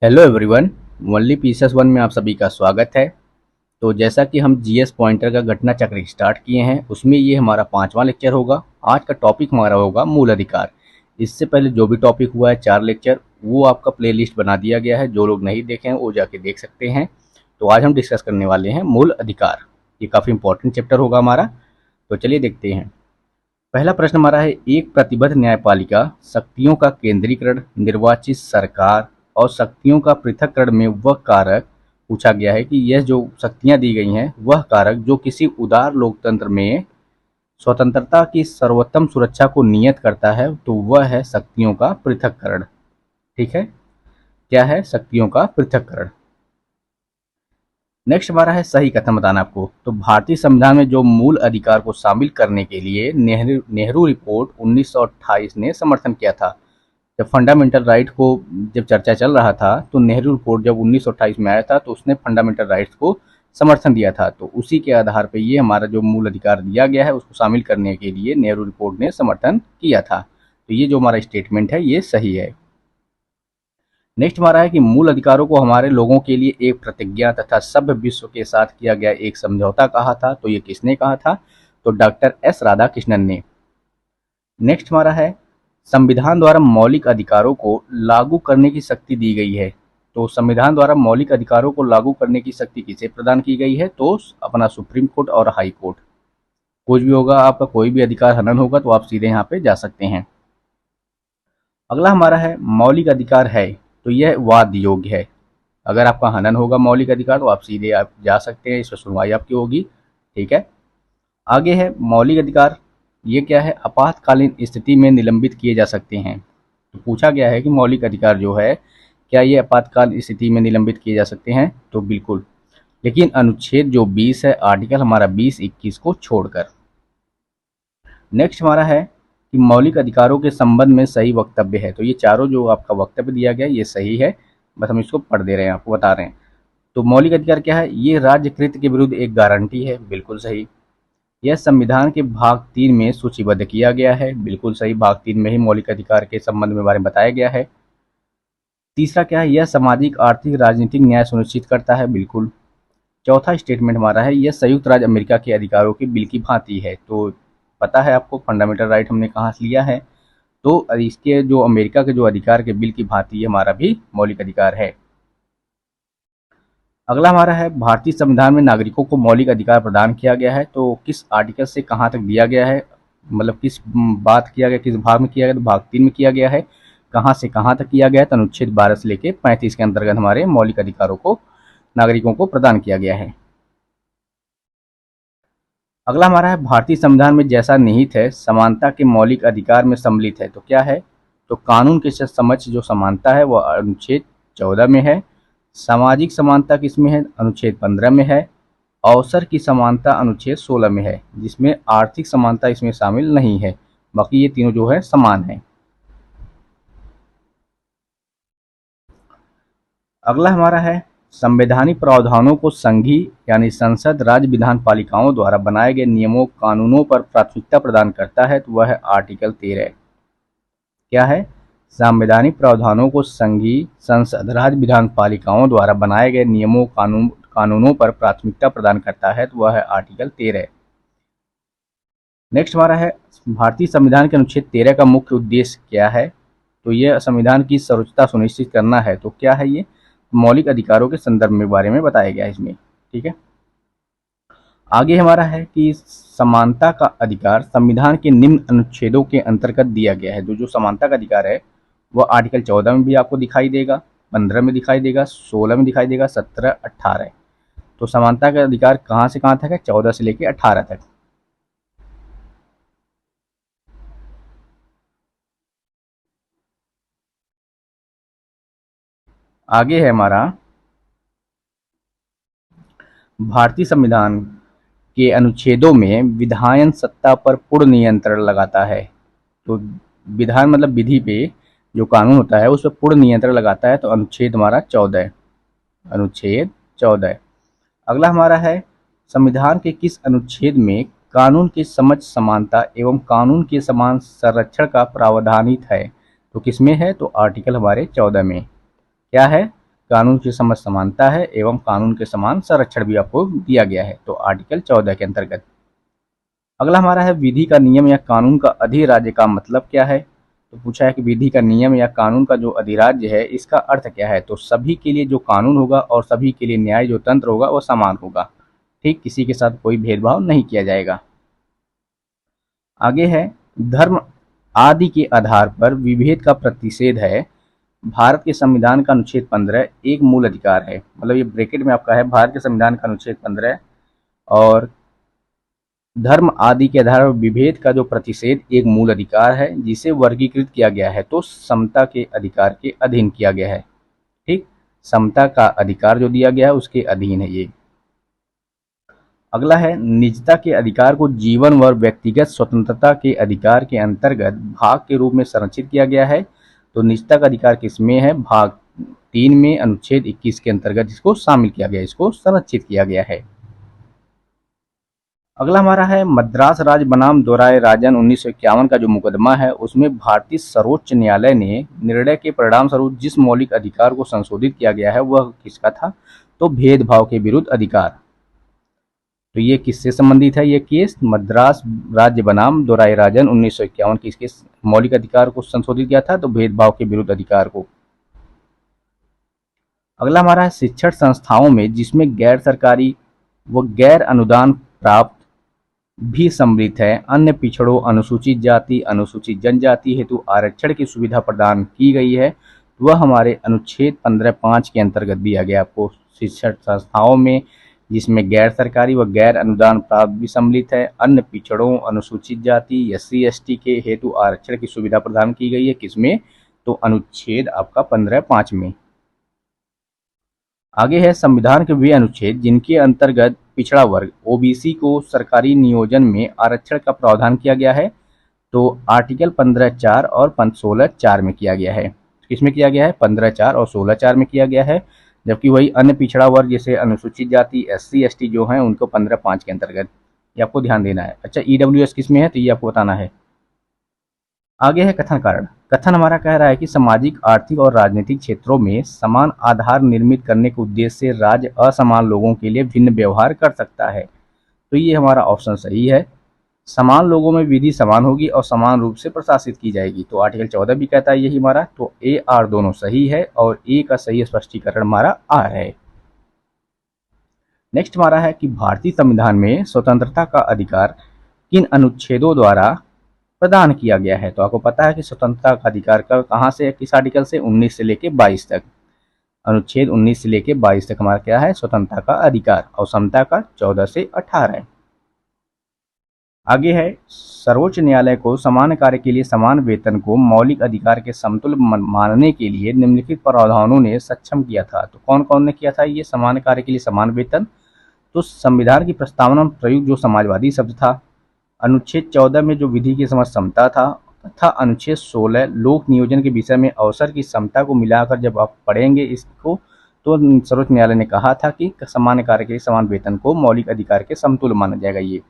Hello everyone. Only pieces one में आप सभी का स्वागत है। तो जैसा कि हम जीएस पॉइंटर का घटना चक्र स्टार्ट किए हैं, उसमें ये हमारा 5वां लेक्चर होगा। आज का टॉपिक हमारा होगा मूल अधिकार। इससे पहले जो भी टॉपिक हुआ है 4 लेक्चर, वो आपका प्लेलिस्ट बना दिया गया है। जो लोग नहीं देखे हैं वो जाके देख सकते हैं। तो आज हम डिस्कस करने वाले हैं मूल अधिकार। ये काफ़ी इंपॉर्टेंट चैप्टर होगा हमारा। तो चलिए देखते हैं। पहला प्रश्न हमारा है, एक प्रतिबद्ध न्यायपालिका शक्तियों का केंद्रीकरण, निर्वाचित सरकार और शक्तियों का पृथक्करण में वह कारक पूछा गया है कि यह जो शक्तियां दी गई हैं वह कारक जो किसी उदार लोकतंत्र में स्वतंत्रता की सर्वोत्तम सुरक्षा को नियत करता है, तो वह है शक्तियों का पृथक्करण। ठीक है, क्या है? शक्तियों का पृथक्करण। नेक्स्ट हमारा है, सही कथन बताना आपको। तो भारतीय संविधान में जो मूल अधिकार को शामिल करने के लिए नेहरू रिपोर्ट 1928 ने समर्थन किया था। जब फंडामेंटल राइट को जब चर्चा चल रहा था, तो नेहरू रिपोर्ट जब 1928 में आया था तो उसने फंडामेंटल राइट्स को समर्थन दिया था। तो उसी के आधार पर ये हमारा जो मूल अधिकार दिया गया है उसको शामिल करने के लिए नेहरू रिपोर्ट ने समर्थन किया था। तो ये जो हमारा स्टेटमेंट है ये सही है। नेक्स्ट हमारा है कि मूल अधिकारों को हमारे लोगों के लिए एक प्रतिज्ञा तथा सभ्य विश्व के साथ किया गया एक समझौता कहा था। तो ये किसने कहा था? तो डॉक्टर एस राधाकृष्णन ने। नेक्स्ट हमारा है, संविधान द्वारा मौलिक अधिकारों को लागू करने की शक्ति दी गई है। तो संविधान द्वारा मौलिक अधिकारों को लागू करने की शक्ति किसे प्रदान की गई है? तो अपना सुप्रीम कोर्ट और हाई कोर्ट। कुछ भी होगा, आपका कोई भी अधिकार हनन होगा तो आप सीधे यहाँ पे जा सकते हैं। अगला हमारा है, मौलिक अधिकार है तो यह वाद योग्य है। अगर आपका हनन होगा मौलिक अधिकार तो आप सीधे आप जा सकते हैं, इस पर सुनवाई आपकी होगी। ठीक है, आगे है मौलिक अधिकार। ये क्या है? आपातकालीन स्थिति में निलंबित किए जा सकते हैं। तो पूछा गया है कि मौलिक अधिकार जो है क्या ये आपातकाल स्थिति में निलंबित किए जा सकते हैं? तो बिल्कुल, लेकिन अनुच्छेद जो 20 है, आर्टिकल हमारा 20-21 को छोड़कर। नेक्स्ट हमारा है कि मौलिक अधिकारों के संबंध में सही वक्तव्य है। तो ये चारों जो आपका वक्तव्य दिया गया ये सही है, बस हम इसको पढ़ दे रहे हैं, आपको बता रहे हैं। तो मौलिक अधिकार क्या है? ये राज्यकृत के विरुद्ध एक गारंटी है, बिल्कुल सही। यह संविधान के भाग 3 में सूचीबद्ध किया गया है, बिल्कुल सही। भाग 3 में ही मौलिक अधिकार के संबंध में बारे में बताया गया है। तीसरा क्या है? यह सामाजिक, आर्थिक, राजनीतिक न्याय सुनिश्चित करता है, बिल्कुल। चौथा स्टेटमेंट हमारा है, यह संयुक्त राज्य अमेरिका के अधिकारों की बिल की भांति है। तो पता है आपको फंडामेंटल राइट हमने कहाँ से लिया है? तो इसके जो अमेरिका के जो अधिकार के बिल की भांति हमारा भी मौलिक अधिकार है। अगला हमारा है, भारतीय संविधान में नागरिकों को मौलिक अधिकार प्रदान किया गया है। तो किस आर्टिकल से कहाँ तक दिया गया है, मतलब किस बात किया गया, किस भाग में किया गया? तो भाग 3 में किया गया है। कहाँ से कहाँ तक किया गया है? तो अनुच्छेद 12 से लेकर 35 के अंतर्गत हमारे मौलिक अधिकारों को नागरिकों को प्रदान किया गया है। अगला हमारा है, भारतीय संविधान में जैसा निहित है समानता के मौलिक अधिकार में सम्मिलित है। तो क्या है? तो कानून के समक्ष जो समानता है वह अनुच्छेद 14 में है। सामाजिक समानता किसमें है? अनुच्छेद 15 में है। अवसर की समानता अनुच्छेद 16 में है, जिसमें आर्थिक समानता इसमें शामिल नहीं है। बाकी ये तीनों जो है समान है। अगला हमारा है, संवैधानिक प्रावधानों को संघीय यानी संसद, राज्य विधान पालिकाओं द्वारा बनाए गए नियमों कानूनों पर प्राथमिकता प्रदान करता है। तो वह है आर्टिकल 13। क्या है? संवैधानिक प्रावधानों को संघीय, संसद, राज्य विधान पालिकाओं द्वारा बनाए गए नियमों कानूनों पर प्राथमिकता प्रदान करता है। तो वह है आर्टिकल 13। नेक्स्ट हमारा है, भारतीय संविधान के अनुच्छेद 13 का मुख्य उद्देश्य क्या है? तो यह संविधान की सर्वोच्चता सुनिश्चित करना है। तो क्या है ये? मौलिक अधिकारों के संदर्भ में बारे में बताया गया है इसमें। ठीक है, आगे हमारा है कि समानता का अधिकार संविधान के निम्न अनुच्छेदों के अंतर्गत दिया गया है। तो जो समानता का अधिकार है वह आर्टिकल 14 में भी आपको दिखाई देगा, 15 में दिखाई देगा, 16 में दिखाई देगा, 17, 18। तो समानता का अधिकार कहाँ से कहाँ तक है? 14 से लेकर 18 तक। आगे है हमारा, भारतीय संविधान के अनुच्छेदों में विधायन सत्ता पर पूर्ण नियंत्रण लगाता है। तो विधान मतलब विधि पे जो कानून होता है उस पर पूर्ण नियंत्रण लगाता है। तो अनुच्छेद हमारा 14, अनुच्छेद 14। अगला हमारा है, संविधान के किस अनुच्छेद में कानून की समझ, समानता एवं कानून के समान संरक्षण का प्रावधानित है? तो किसमें है? तो आर्टिकल हमारे 14 में। क्या है? कानून की समझ समानता है एवं कानून के समान संरक्षण भी आपको दिया गया है, तो आर्टिकल 14 के अंतर्गत। अगला हमारा है विधि का नियम या कानून का अधिराज्य का मतलब क्या है। तो पूछा है कि विधि का नियम या कानून का जो अधिराज्य है इसका अर्थ क्या है। तो सभी के लिए जो कानून होगा और सभी के लिए न्याय जो तंत्र होगा वो समान होगा, ठीक, किसी के साथ कोई भेदभाव नहीं किया जाएगा। आगे है धर्म आदि के आधार पर विभेद का प्रतिषेध है। भारत के संविधान का अनुच्छेद 15 एक मूल अधिकार है, मतलब ये ब्रैकेट में आपका है भारत के संविधान का अनुच्छेद 15 और धर्म आदि के आधार पर विभेद का जो प्रतिषेध एक मूल अधिकार है जिसे वर्गीकृत किया गया है तो समता के अधिकार के अधीन किया गया है, ठीक, समता का अधिकार जो दिया गया है उसके अधीन है ये। अगला है निजता के अधिकार को जीवन व व्यक्तिगत स्वतंत्रता के अधिकार के अंतर्गत भाग के रूप में संरक्षित किया गया है। तो निजता का अधिकार किसमें है, भाग 3 में अनुच्छेद 21 के अंतर्गत इसको शामिल किया गया, इसको संरक्षित किया गया है। अगला हमारा है मद्रास राज्य बनाम दोराय राजन 1951 का जो मुकदमा है उसमें भारतीय सर्वोच्च न्यायालय ने निर्णय के परिणाम स्वरूप जिस मौलिक अधिकार को संशोधित किया गया है वह किसका था, तो भेदभाव के विरुद्ध अधिकार। तो ये किससे संबंधित है, ये केस मद्रास राज्य बनाम दोराई राजन 1951 की इसके मौलिक अधिकार को संशोधित किया था, तो भेदभाव के विरुद्ध अधिकार को। अगला हमारा है शिक्षण संस्थाओं में जिसमें गैर सरकारी व गैर अनुदान प्राप्त भी सम्मिलित है अन्य पिछड़ों अनुसूचित जाति अनुसूचित जनजाति हेतु आरक्षण की सुविधा प्रदान की गई है, वह हमारे अनुच्छेद 15(5) के अंतर्गत दिया गया आपको। शिक्षण संस्थाओं में जिसमें गैर सरकारी व गैर अनुदान प्राप्त भी सम्मिलित है अन्य पिछड़ों अनुसूचित जाति SC ST के हेतु आरक्षण की सुविधा प्रदान की गई है, किसमें, तो अनुच्छेद आपका 15(5) में। आगे है संविधान के वे अनुच्छेद जिनके अंतर्गत पिछड़ा वर्ग OBC को सरकारी नियोजन में आरक्षण का प्रावधान किया गया है। तो आर्टिकल 15(4) और 16(4) में किया गया है, किसमें किया गया है, 15(4) और 16(4) में किया गया है। जबकि वही अन्य पिछड़ा वर्ग जैसे अनुसूचित जाति SC ST जो हैं उनको 15(5) के अंतर्गत, ये आपको ध्यान देना है। अच्छा, EWS किसमें है, तो ये आपको बताना है। आगे है कथन कारण। कथन हमारा कह रहा है कि सामाजिक आर्थिक और राजनीतिक क्षेत्रों में समान आधार निर्मित करने के उद्देश्य से राज्य असमान लोगों के लिए भिन्न व्यवहार कर सकता है। तो ये हमारा ऑप्शन सही है, समान लोगों में विधि समान होगी और समान रूप से प्रशासित की जाएगी। तो आर्टिकल 14 भी कहता है यही हमारा, तो A R दोनों सही है और A का सही स्पष्टीकरण हमारा R है। नेक्स्ट हमारा है कि भारतीय संविधान में स्वतंत्रता का अधिकार किन अनुच्छेदों द्वारा प्रदान किया गया है। तो आपको पता है कि स्वतंत्रता का अधिकार का कहाँ से, किस आर्टिकल से, 19 से लेके 22 तक। अनुच्छेद 19 से लेके 22 तक हमारा क्या है, स्वतंत्रता का अधिकार, और समता का 14 से 18 है। आगे है सर्वोच्च न्यायालय को समान कार्य के लिए समान वेतन को मौलिक अधिकार के समतुल्य मानने के लिए निम्नलिखित प्रावधानों ने सक्षम किया था। तो कौन कौन ने किया था ये समान कार्य के लिए समान वेतन, तो संविधान की प्रस्तावना में प्रयुक्त जो समाजवादी शब्द था, अनुच्छेद 14 में जो विधि की समझ समता था, तथा अनुच्छेद 16 लोक नियोजन के विषय में अवसर की समता को मिलाकर जब आप पढ़ेंगे इसको, तो सर्वोच्च न्यायालय ने कहा था कि समान कार्य के लिए समान वेतन को मौलिक अधिकार के समतुल्य माना जाएगा ये।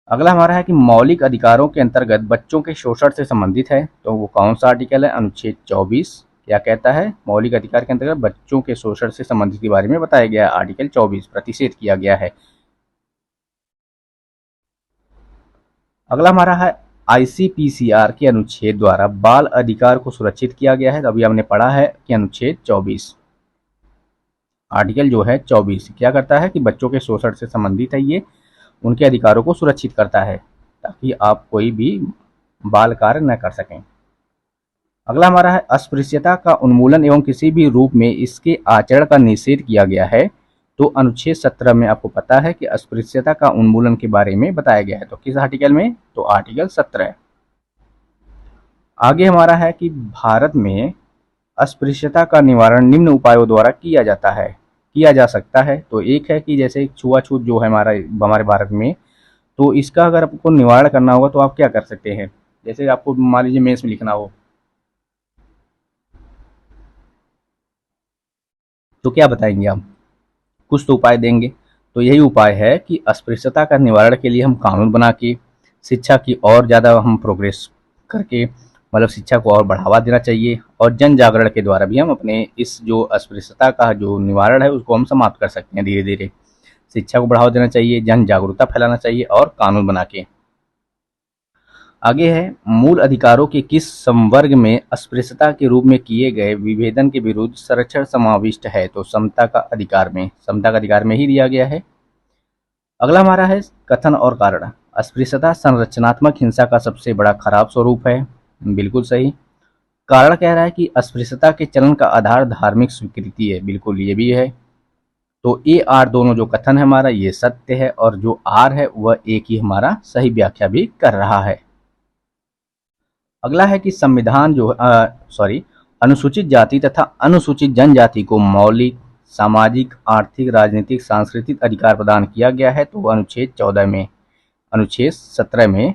अगला हमारा है कि मौलिक अधिकारों के अंतर्गत बच्चों के शोषण से संबंधित है। तो वो कौन सा आर्टिकल है, अनुच्छेद 24 क्या कहता है, मौलिक अधिकार के अंतर्गत बच्चों के शोषण से संबंधित के बारे में बताया गया है। आर्टिकल 24 प्रतिषेध किया गया है। अगला हमारा है ICPCR के अनुच्छेद द्वारा बाल अधिकार को सुरक्षित किया गया है। तो अभी हमने पढ़ा है कि अनुच्छेद 24 आर्टिकल जो है 24 क्या करता है कि बच्चों के शोषण से संबंधित है, ये उनके अधिकारों को सुरक्षित करता है ताकि आप कोई भी बाल कार्य न कर सकें। अगला हमारा है अस्पृश्यता का उन्मूलन एवं किसी भी रूप में इसके आचरण का निषेध किया गया है। तो अनुच्छेद 17 में आपको पता है कि अस्पृश्यता का उन्मूलन के बारे में बताया गया है। तो किस आर्टिकल में, तो आर्टिकल 17। आगे हमारा है कि भारत में अस्पृश्यता का निवारण निम्न उपायों द्वारा किया जा सकता है। तो एक है कि जैसे छुआछूत जो है हमारे भारत में, तो इसका अगर आपको निवारण करना होगा तो आप क्या कर सकते हैं। जैसे आपको मान लीजिए मेंस में लिखना हो तो क्या बताएंगे आप, कुछ तो उपाय देंगे। तो यही उपाय है कि अस्पृश्यता का निवारण के लिए हम कानून बना के, शिक्षा की और ज़्यादा हम प्रोग्रेस करके, मतलब शिक्षा को और बढ़ावा देना चाहिए, और जन जागरण के द्वारा भी हम अपने इस जो अस्पृश्यता का जो निवारण है उसको हम समाप्त कर सकते हैं धीरे धीरे। शिक्षा को बढ़ावा देना चाहिए, जन जागरूकता फैलाना चाहिए और कानून बना के। आगे है, मूल अधिकारों के किस संवर्ग में अस्पृश्यता के रूप में किए गए विभेदन के विरुद्ध संरक्षण समाविष्ट है? तो समता का अधिकार में, समता का अधिकार में ही दिया गया है। अगला हमारा है कथन और कारण। अस्पृश्यता संरचनात्मक हिंसा का सबसे बड़ा खराब स्वरूप है। बिल्कुल सही। कारण कह रहा है कि अस्पृश्यता के चलन का आधार धार्मिक स्वीकृति है। बिल्कुल ये भी है। तो ए आर दोनों जो कथन है हमारा ये सत्य है, और जो आर है वह एक ही हमारा सही व्याख्या भी कर रहा है। अगला है कि संविधान जो अनुसूचित जाति तथा अनुसूचित जनजाति को मौलिक सामाजिक, आर्थिक, राजनीतिक, सांस्कृतिक अधिकार प्रदान किया गया है। तो अनुच्छेद 14 में, अनुच्छेद 17 में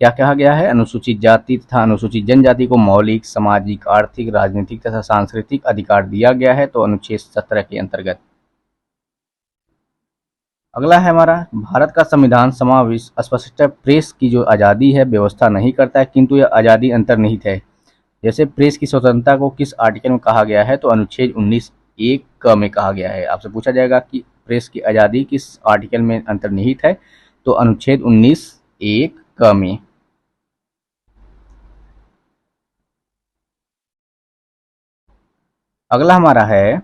क्या कहा गया है? अनुसूचित जाति तथा अनुसूचित जनजाति को मौलिक सामाजिक, आर्थिक, राजनीतिक तथा सांस्कृतिक अधिकार दिया गया है। तो अनुच्छेद 17 के अंतर्गत। अगला है हमारा, भारत का संविधान समाविष्ट स्पष्ट प्रेस की जो आज़ादी है व्यवस्था नहीं करता है, किंतु यह आज़ादी अंतर्निहित है। जैसे प्रेस की स्वतंत्रता को किस आर्टिकल में कहा गया है? तो अनुच्छेद 19(1) क में कहा गया है। आपसे पूछा जाएगा कि प्रेस की आज़ादी किस आर्टिकल में अंतर्निहित है? तो अनुच्छेद 19(1) क में। अगला हमारा है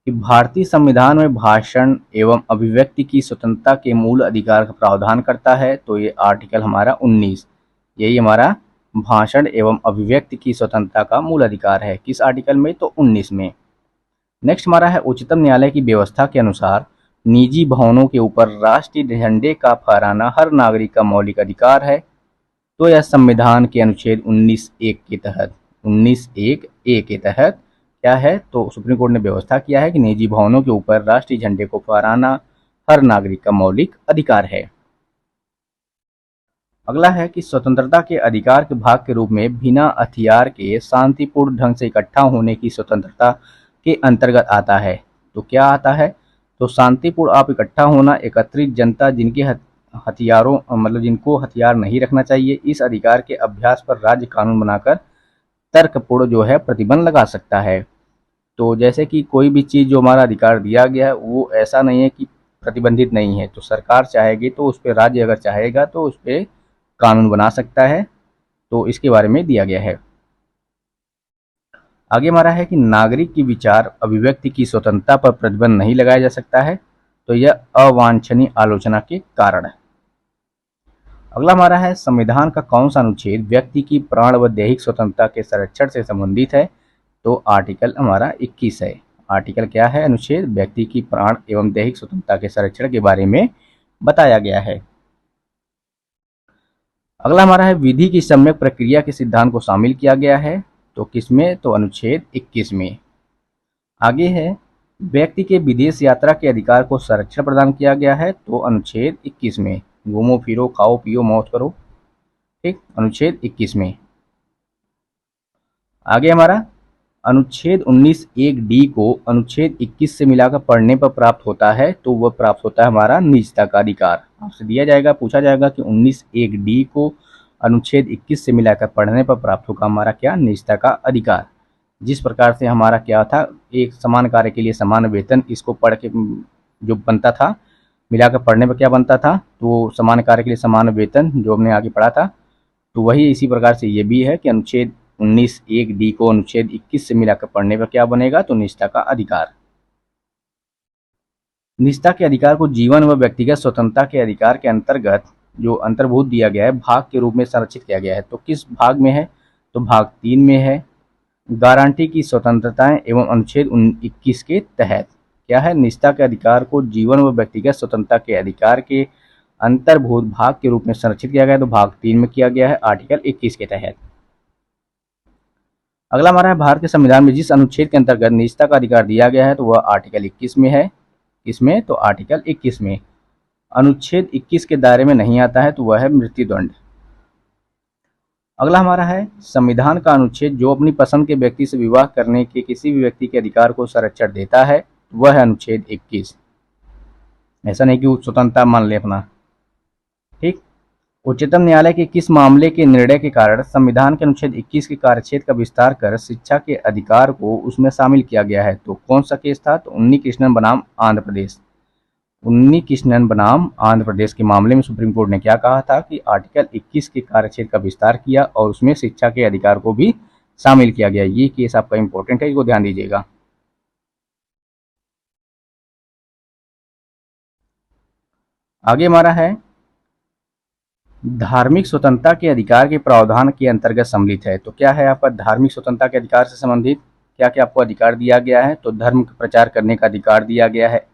कि भारतीय संविधान में भाषण एवं अभिव्यक्ति की स्वतंत्रता के मूल अधिकार का प्रावधान करता है। तो ये आर्टिकल हमारा 19, यही हमारा भाषण एवं अभिव्यक्ति की स्वतंत्रता का मूल अधिकार है। किस आर्टिकल में? तो 19 में। नेक्स्ट हमारा है, उच्चतम न्यायालय की व्यवस्था के अनुसार निजी भवनों के ऊपर राष्ट्रीय झंडे का फहराना हर नागरिक का मौलिक अधिकार है। तो यह संविधान के अनुच्छेद 19(1) के तहत, 19(1)(a) के तहत क्या है? तो सुप्रीम कोर्ट ने व्यवस्था किया है कि निजी भवनों के ऊपर राष्ट्रीय झंडे को फहराना हर नागरिक का मौलिक अधिकार है। अगला है कि स्वतंत्रता के अधिकार के भाग के रूप में बिना हथियार के शांतिपूर्ण ढंग से इकट्ठा होने की स्वतंत्रता के अंतर्गत आता है। तो क्या आता है? तो शांतिपूर्ण आप इकट्ठा होना, एकत्रित जनता जिनके हथियारों मतलब जिनको हथियार नहीं रखना चाहिए, इस अधिकार के अभ्यास पर राज्य कानून बनाकर तर्कपूर्ण जो है प्रतिबंध लगा सकता है। तो जैसे कि कोई भी चीज़ जो हमारा अधिकार दिया गया है वो ऐसा नहीं है कि प्रतिबंधित नहीं है, तो सरकार चाहेगी तो उस पर, राज्य अगर चाहेगा तो उस पर कानून बना सकता है। तो इसके बारे में दिया गया है। आगे हमारा है कि नागरिक की विचार अभिव्यक्ति की स्वतंत्रता पर प्रतिबंध नहीं लगाया जा सकता है। तो यह अवांछनीय आलोचना के कारण है। अगला हमारा है, संविधान का कौन सा अनुच्छेद व्यक्ति की प्राण व दैहिक स्वतंत्रता के संरक्षण से संबंधित है? तो आर्टिकल हमारा 21 है। आर्टिकल क्या है? अनुच्छेद व्यक्ति की प्राण एवं दैहिक स्वतंत्रता के संरक्षण के बारे में बताया गया है। अगला हमारा है, विधि की सम्यक प्रक्रिया के सिद्धांत को शामिल किया गया है। तो किसमें? तो अनुच्छेद 21 में। आगे है, व्यक्ति के विदेश यात्रा के अधिकार को संरक्षण प्रदान किया गया है। तो अनुच्छेद 21 में। घूमो फिरो खाओ पियो मौज करो, ठीक, अनुच्छेद 21 में। आगे हमारा अनुच्छेद 19(1)(d) को अनुच्छेद 21 से मिलाकर पढ़ने पर प्राप्त होता है। तो वह प्राप्त होता है हमारा निजता का अधिकार। आपसे दिया जाएगा, पूछा जाएगा कि 19(1)(d) को अनुच्छेद 21 से मिलाकर पढ़ने पर प्राप्त होगा हमारा क्या? निजता का अधिकार। जिस प्रकार से हमारा क्या था, एक समान कार्य के लिए समान वेतन, इसको पढ़ के जो बनता था, मिलाकर पढ़ने पर क्या बनता था? तो समान कार्य के लिए समान वेतन, जो हमने आगे पढ़ा था। तो वही इसी प्रकार से ये भी है कि अनुच्छेद 19(1)(d) को अनुच्छेद 21 से मिलाकर पढ़ने पर क्या बनेगा? तो निजता का अधिकार। निजता के अधिकार को जीवन व व्यक्तिगत स्वतंत्रता के अधिकार के अंतर्गत जो अंतर्भूत दिया गया है, भाग के रूप में संरक्षित किया गया है। तो किस भाग में है? तो भाग 3 में है, गारंटी की स्वतंत्रताएं एवं अनुच्छेद 21 के तहत क्या है? निजता के अधिकार को जीवन व व्यक्तिगत स्वतंत्रता के अधिकार के अंतर्भूत भाग के रूप में संरक्षित किया गया है। तो भाग 3 में किया गया है, आर्टिकल 21 के तहत। अगला हमारा है, भारत के संविधान में जिस अनुच्छेद के अंतर्गत निजता का अधिकार दिया गया है तो वह आर्टिकल 21 में है। किसमें? तो आर्टिकल 21 में। अनुच्छेद 21 के दायरे में नहीं आता है तो वह है मृत्युदंड। अगला हमारा है, संविधान का अनुच्छेद जो अपनी पसंद के व्यक्ति से विवाह करने के किसी भी व्यक्ति के अधिकार को संरक्षण देता है, वह है अनुच्छेद 21। ऐसा नहीं कि वो स्वतंत्रता मान ले अपना, ठीक। उच्चतम न्यायालय के किस मामले के निर्णय के कारण संविधान के अनुच्छेद 21 के कार्यक्षेत्र का विस्तार कर शिक्षा के अधिकार को उसमें शामिल किया गया है? तो कौन सा केस था? तो उन्नी कृष्णन बनाम आंध्र प्रदेश। उन्नी कृष्णन बनाम आंध्र प्रदेश के मामले में सुप्रीम कोर्ट ने क्या कहा था कि आर्टिकल 21 के कार्यक्षेत्र का विस्तार किया और उसमें शिक्षा के अधिकार को भी शामिल किया गया। ये केस आपका इंपॉर्टेंट है, इसको ध्यान दीजिएगा। आगे हमारा है धार्मिक स्वतंत्रता के अधिकार के प्रावधान के अंतर्गत सम्मिलित है। तो क्या है आपका धार्मिक स्वतंत्रता के अधिकार से संबंधित क्या क्या आपको अधिकार दिया गया है? तो धर्म का प्रचार करने का अधिकार दिया गया है,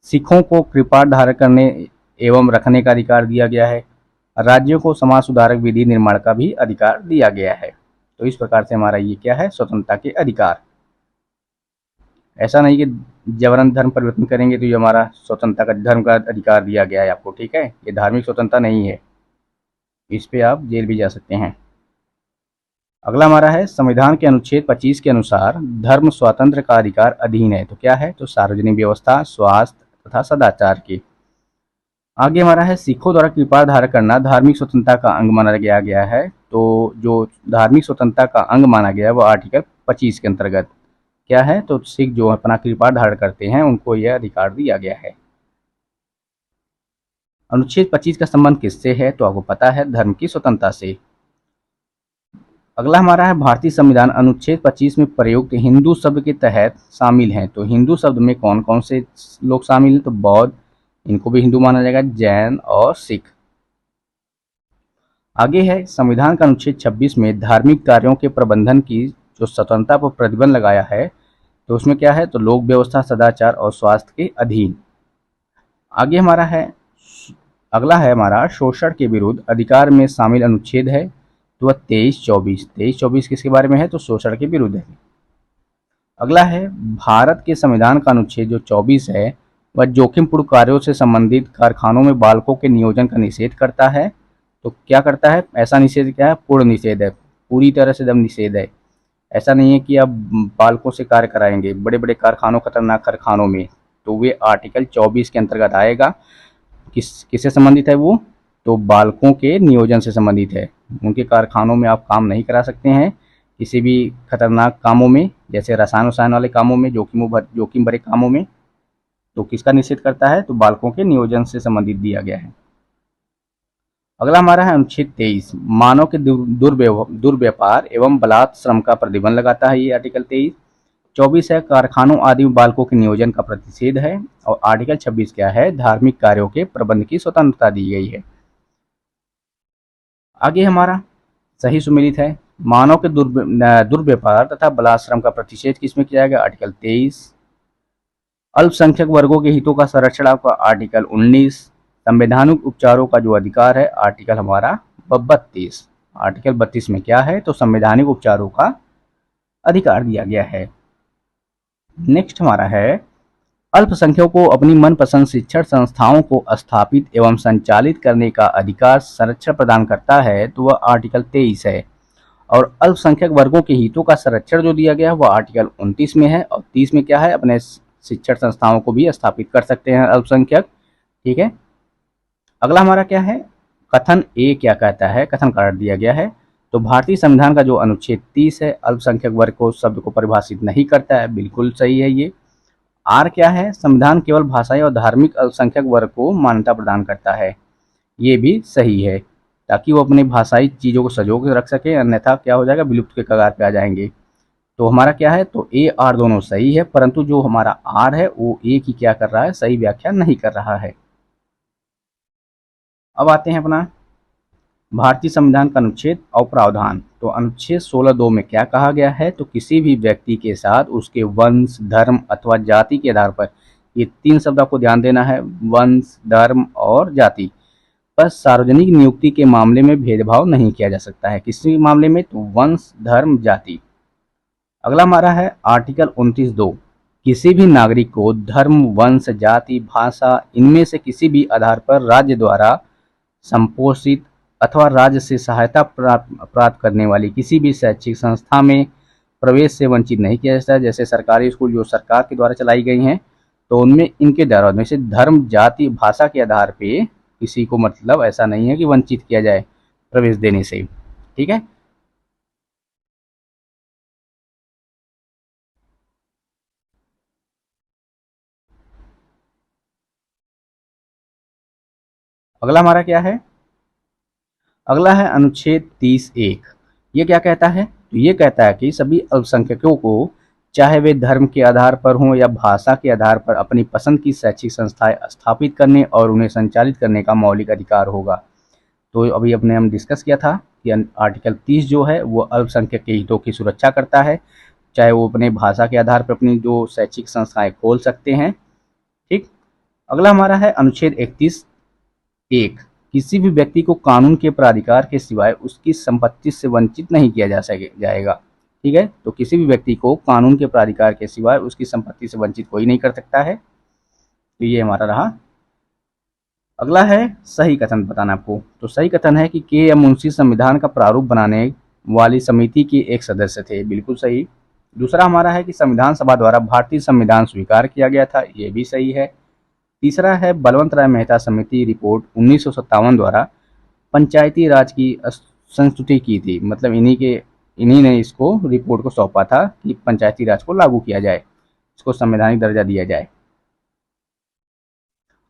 सिखों को कृपाण धारण करने एवं रखने का अधिकार दिया गया है, राज्यों को समाज सुधारक विधि निर्माण का भी अधिकार दिया गया है। तो इस प्रकार से हमारा ये क्या है? स्वतंत्रता के अधिकार। ऐसा नहीं कि जबरन धर्म परिवर्तन करेंगे तो ये हमारा स्वतंत्रता का धर्म का अधिकार दिया गया है आपको, ठीक है। ये धार्मिक स्वतंत्रता नहीं है, इस पे आप जेल भी जा सकते हैं। अगला हमारा है संविधान के अनुच्छेद 25 के अनुसार धर्म स्वातंत्र्य का अधिकार अधीन है। तो क्या है? तो सार्वजनिक व्यवस्था, स्वास्थ्य तथा सदाचार के। आगे हमारा है सिखों द्वारा कृपाण धारण करना धार्मिक स्वतंत्रता का अंग माना गया है। तो जो धार्मिक स्वतंत्रता का अंग माना गया है वो आर्टिकल 25 के अंतर्गत क्या है? तो सिख जो अपना कृपाण धारण करते हैं उनको यह अधिकार दिया गया है। अनुच्छेद 25 का संबंध किससे है? तो आपको पता है धर्म की स्वतंत्रता से। अगला हमारा है भारतीय संविधान अनुच्छेद 25 में प्रयुक्त हिंदू शब्द के तहत शामिल हैं। तो हिंदू शब्द में कौन कौन से लोग शामिल हैं? तो बौद्ध, इनको भी हिंदू माना जाएगा, जैन और सिख। आगे है संविधान का अनुच्छेद 26 में धार्मिक कार्यों के प्रबंधन की जो स्वतंत्रता पर प्रतिबंध लगाया है, तो उसमें क्या है? तो लोक व्यवस्था, सदाचार और स्वास्थ्य के अधीन। आगे हमारा है अगला है हमारा शोषण के विरुद्ध अधिकार में शामिल अनुच्छेद है, तो वह 23-24 किसके बारे में है? तो शोषण के विरुद्ध है। अगला है भारत के संविधान का अनुच्छेद जो 24 है वह जोखिमपूर्ण कार्यों से संबंधित कारखानों में बालकों के नियोजन का निषेध करता है। तो क्या करता है? ऐसा निषेध क्या है? पूर्ण निषेध है, पूरी तरह से दम निषेध है। ऐसा नहीं है कि आप बालकों से कार्य कराएंगे बड़े बड़े कारखानों, खतरनाक कारखानों में, तो वे आर्टिकल 24 के अंतर्गत आएगा। किससे संबंधित है वो? तो बालकों के नियोजन से संबंधित है। उनके कारखानों में आप काम नहीं करा सकते हैं किसी भी खतरनाक कामों में, जैसे रसायन वाले कामों में, जोखिम भरे कामों में। तो किसका निषेध करता है? तो बालकों के नियोजन से संबंधित दिया गया है। अगला हमारा है अनुच्छेद 23 मानव के दुर्व्यापार एवं बलात् श्रम का प्रतिबंध लगाता है। ये आर्टिकल 24 है कारखानों आदि में बालकों के नियोजन का प्रतिषेध है। और आर्टिकल 26 क्या है? धार्मिक कार्यों के प्रबंध की स्वतंत्रता दी गई है। आगे हमारा सही सुमेलित है मानव के दुर्व्यापार तथा बलात्श्रम का प्रतिषेध किसमें किया जाएगा? आर्टिकल 23। अल्पसंख्यक वर्गों के हितों का संरक्षण आपका आर्टिकल 19। संवैधानिक उपचारों का जो अधिकार है आर्टिकल हमारा 32। आर्टिकल 32 में क्या है? तो संवैधानिक उपचारों का अधिकार दिया गया है। नेक्स्ट हमारा है अल्पसंख्यकों को अपनी मनपसंद शिक्षण संस्थाओं को स्थापित एवं संचालित करने का अधिकार संरक्षण प्रदान करता है। तो वह आर्टिकल 23 है। और अल्पसंख्यक वर्गों के हितों का संरक्षण जो दिया गया है वह आर्टिकल 29 में है। और 30 में क्या है? अपने शिक्षण संस्थाओं को भी स्थापित कर सकते हैं अल्पसंख्यक, ठीक है। अगला हमारा क्या है? कथन ए क्या कहता है? कथन कारण दिया गया है। तो भारतीय संविधान का जो अनुच्छेद 30 है अल्पसंख्यक वर्ग को शब्द को परिभाषित नहीं करता है, बिल्कुल सही है ये। आर क्या है? संविधान केवल भाषाई और धार्मिक अल्पसंख्यक वर्ग को मान्यता प्रदान करता है, ये भी सही है, ताकि वो अपने भाषाई चीज़ों को सजो के रख सके, अन्यथा क्या हो जाएगा? विलुप्त के कगार पे आ जाएंगे। तो हमारा क्या है? तो ए आर दोनों सही है, परंतु जो हमारा आर है वो ए की क्या कर रहा है? सही व्याख्या नहीं कर रहा है। अब आते हैं अपना भारतीय संविधान का अनुच्छेद और प्रावधान। तो अनुच्छेद 16(2) में क्या कहा गया है? तो किसी भी व्यक्ति के साथ उसके वंश, धर्म अथवा जाति के आधार पर, ये 3 शब्द आपको ध्यान देना है, वंश, धर्म और जाति पर सार्वजनिक नियुक्ति के मामले में भेदभाव नहीं किया जा सकता है। किसी मामले में? तो वंश, धर्म, जाति। अगला हमारा है आर्टिकल 29(2) किसी भी नागरिक को धर्म, वंश, जाति, भाषा इनमें से किसी भी आधार पर राज्य द्वारा संपोषित अथवा राज्य से सहायता प्राप्त करने वाली किसी भी शैक्षिक संस्था में प्रवेश से वंचित नहीं किया जाता है। जैसे सरकारी स्कूल जो सरकार के द्वारा चलाई गई हैं, तो उनमें इनके द्वारा में से धर्म, जाति, भाषा के आधार पे किसी को मतलब ऐसा नहीं है कि वंचित किया जाए प्रवेश देने से। ठीक है। अगला हमारा क्या है? अगला है अनुच्छेद 30(1). ये क्या कहता है? तो ये कहता है कि सभी अल्पसंख्यकों को, चाहे वे धर्म के आधार पर हों या भाषा के आधार पर, अपनी पसंद की शैक्षिक संस्थाएं स्थापित करने और उन्हें संचालित करने का मौलिक अधिकार होगा। तो अभी अपने हम डिस्कस किया था कि आर्टिकल 30 जो है वो अल्पसंख्यक के हितों की सुरक्षा करता है, चाहे वो अपने भाषा के आधार पर अपनी जो शैक्षिक संस्थाएं खोल सकते हैं। ठीक। अगला हमारा है अनुच्छेद 31(1). किसी भी व्यक्ति को कानून के प्राधिकार के सिवाय उसकी संपत्ति से वंचित नहीं किया जाएगा। ठीक है। तो किसी भी व्यक्ति को कानून के प्राधिकार के सिवाय उसकी संपत्ति से वंचित कोई नहीं कर सकता है। तो ये हमारा रहा। अगला है सही कथन बताना आपको। तो सही कथन है कि के एम मुंशी संविधान का प्रारूप बनाने वाली समिति के एक सदस्य थे। बिल्कुल सही। दूसरा हमारा है कि संविधान सभा द्वारा भारतीय संविधान स्वीकार किया गया था। ये भी सही है। तीसरा है बलवंत राय मेहता समिति रिपोर्ट 1957 द्वारा पंचायती राज की संस्तुति की थी। मतलब इन्हीं ने इसको रिपोर्ट को सौंपा था कि पंचायती राज को लागू किया जाए, इसको संवैधानिक दर्जा दिया जाए।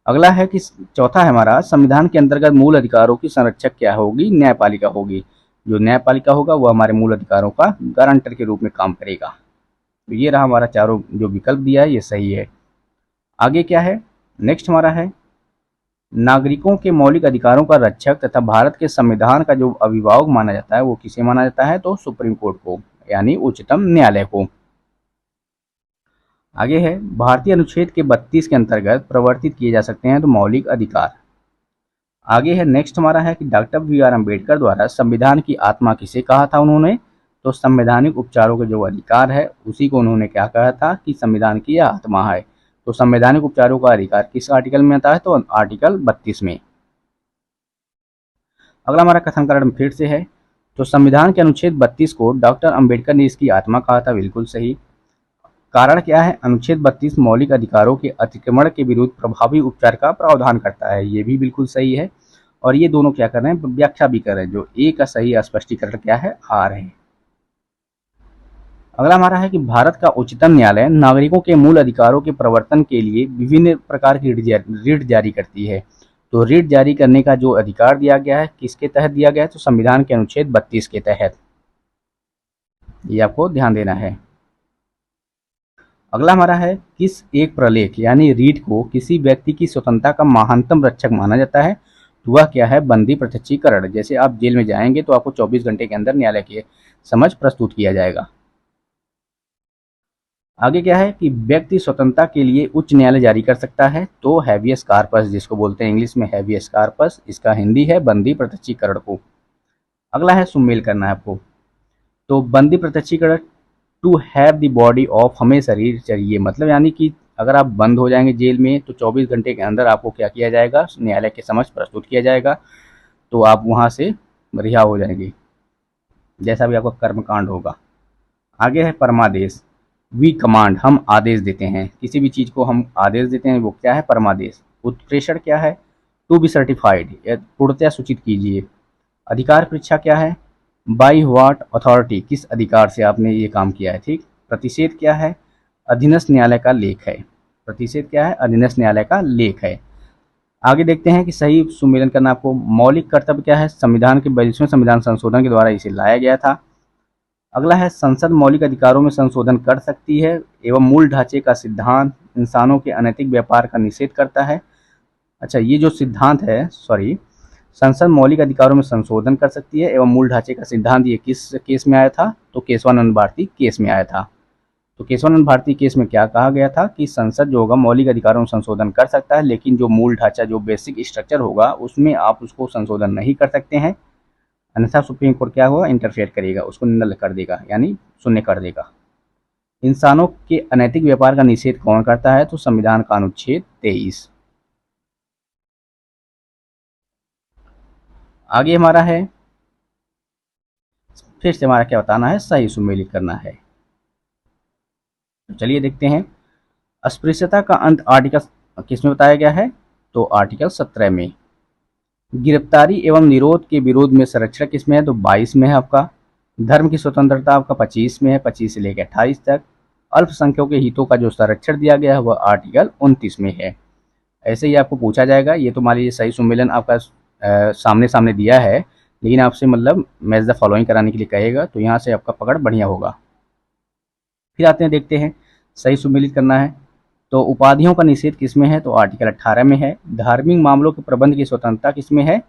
अगला है कि चौथा है हमारा, संविधान के अंतर्गत मूल अधिकारों की संरक्षक क्या होगी? न्यायपालिका होगी। जो न्यायपालिका होगा वो हमारे मूल अधिकारों का गारंटर के रूप में काम करेगा। तो ये रहा हमारा चारों जो विकल्प दिया है ये सही है। आगे क्या है? नेक्स्ट हमारा है नागरिकों के मौलिक अधिकारों का रक्षक तथा भारत के संविधान का जो अभिभावक माना जाता है वो किसे माना जाता है? तो सुप्रीम कोर्ट को, यानी उच्चतम न्यायालय को। आगे है भारतीय अनुच्छेद के 32 के अंतर्गत प्रवर्तित किए जा सकते हैं तो मौलिक अधिकार। आगे है नेक्स्ट हमारा है कि डॉक्टर बी.आर. अम्बेडकर द्वारा संविधान की आत्मा किसे कहा था उन्होंने? तो संवैधानिक उपचारों के जो अधिकार है उसी को उन्होंने क्या कहा था कि संविधान की यह आत्मा है। तो संवैधानिक उपचारों का अधिकार किस आर्टिकल में आता है? तो आर्टिकल 32 में। अगला हमारा कथनकरण फिर से है। तो संविधान के अनुच्छेद 32 को डॉक्टर अंबेडकर ने इसकी आत्मा कहा था। बिल्कुल सही। कारण क्या है? अनुच्छेद 32 मौलिक अधिकारों के अतिक्रमण के विरुद्ध प्रभावी उपचार का प्रावधान करता है। ये भी बिल्कुल सही है। और ये दोनों क्या कर रहे हैं? व्याख्या भी कर रहे हैं। जो ए का सही स्पष्टीकरण क्या है? आर है। अगला हमारा है कि भारत का उच्चतम न्यायालय नागरिकों के मूल अधिकारों के प्रवर्तन के लिए विभिन्न प्रकार की रिट जारी करती है। तो रिट जारी करने का जो अधिकार दिया गया है किसके तहत दिया गया है? तो संविधान के अनुच्छेद 32 के तहत। ये आपको ध्यान देना है। अगला हमारा है किस एक प्रलेख यानी रीट को किसी व्यक्ति की स्वतंत्रता का महानतम रक्षक माना जाता है? तो वह क्या है? बंदी प्रत्यक्षीकरण। जैसे आप जेल में जाएंगे तो आपको 24 घंटे के अंदर न्यायालय के समक्ष प्रस्तुत किया जाएगा। आगे क्या है कि व्यक्ति स्वतंत्रता के लिए उच्च न्यायालय जारी कर सकता है। तो हैवियस कार्पस, जिसको बोलते हैं इंग्लिश में हैवियस कार्पस, इसका हिंदी है बंदी प्रत्यक्षीकरण को। अगला है सुमेल करना है आपको। तो बंदी प्रत्यक्षीकरण to have the body of, हमें शरीर चाहिए। मतलब यानी कि अगर आप बंद हो जाएंगे जेल में तो 24 घंटे के अंदर आपको क्या किया जाएगा? न्यायालय के समक्ष प्रस्तुत किया जाएगा। तो आप वहां से रिहा हो जाएंगे, जैसा भी आपका कर्मकांड होगा। आगे है परमादेश। वी कमांड, हम आदेश देते हैं। किसी भी चीज को हम आदेश देते हैं वो क्या है? परमादेश। उत्प्रेषण क्या है? टू बी सर्टिफाइड, पूर्णतया सूचित कीजिए। अधिकार परीक्षा क्या है? बाई व्हाट अथॉरिटी, किस अधिकार से आपने ये काम किया है। ठीक। प्रतिषेध क्या है? अधीनस्थ न्यायालय का लेख है। प्रतिषेध क्या है? अधीनस्थ न्यायालय का लेख है। आगे देखते हैं कि सही सुमेलन करना आपको। मौलिक कर्तव्य क्या है? संविधान के 42वें संविधान संशोधन के द्वारा इसे लाया गया था। अगला है संसद मौलिक अधिकारों में संशोधन कर सकती है एवं मूल ढांचे का सिद्धांत इंसानों के अनैतिक व्यापार का निषेध करता है। अच्छा, ये जो सिद्धांत है, संसद मौलिक अधिकारों में संशोधन कर सकती है एवं मूल ढांचे का सिद्धांत, ये किस केस में आया था? तो केशवानंद भारती केस में आया था। तो केशवानंद भारती केस में क्या कहा गया था कि संसद जो होगा मौलिक अधिकारों में संशोधन कर सकता है, लेकिन जो मूल ढांचा, जो बेसिक स्ट्रक्चर होगा उसमें आप उसको संशोधन नहीं कर सकते हैं। अन्यथा सुप्रीम कोर्ट क्या होगा? इंटरफेयर करेगा, उसको निरस्त कर देगा, यानी शून्य कर देगा। इंसानों के अनैतिक व्यापार का निषेध कौन करता है? तो संविधान का अनुच्छेद 23। आगे हमारा है, फिर से हमारा क्या बताना है? सही सुमेलित करना है। तो चलिए देखते हैं। अस्पृश्यता का अंत आर्टिकल किस में बताया गया है? तो आर्टिकल 17 में। गिरफ्तारी एवं निरोध के विरोध में संरक्षण किसमें है, तो 22 में है आपका। धर्म की स्वतंत्रता आपका 25 में है, 25 से लेकर 28 तक। अल्पसंख्यकों के हितों का जो संरक्षण दिया गया है वह आर्टिकल 29 में है। ऐसे ही आपको पूछा जाएगा। ये तो मान लीजिए सही सुमेलन आपका सामने सामने दिया है, लेकिन आपसे मतलब मैच द फॉलोइंग कराने के लिए कहेगा, तो यहाँ से आपका पकड़ बढ़िया होगा। फिर आते हैं, देखते हैं सही सुमेलित करना है तो उपाधियों का निषेध किसमें है, तो आर्टिकल 18 में है। धार्मिक मामलों के प्रबंध की स्वतंत्रता किसमें है,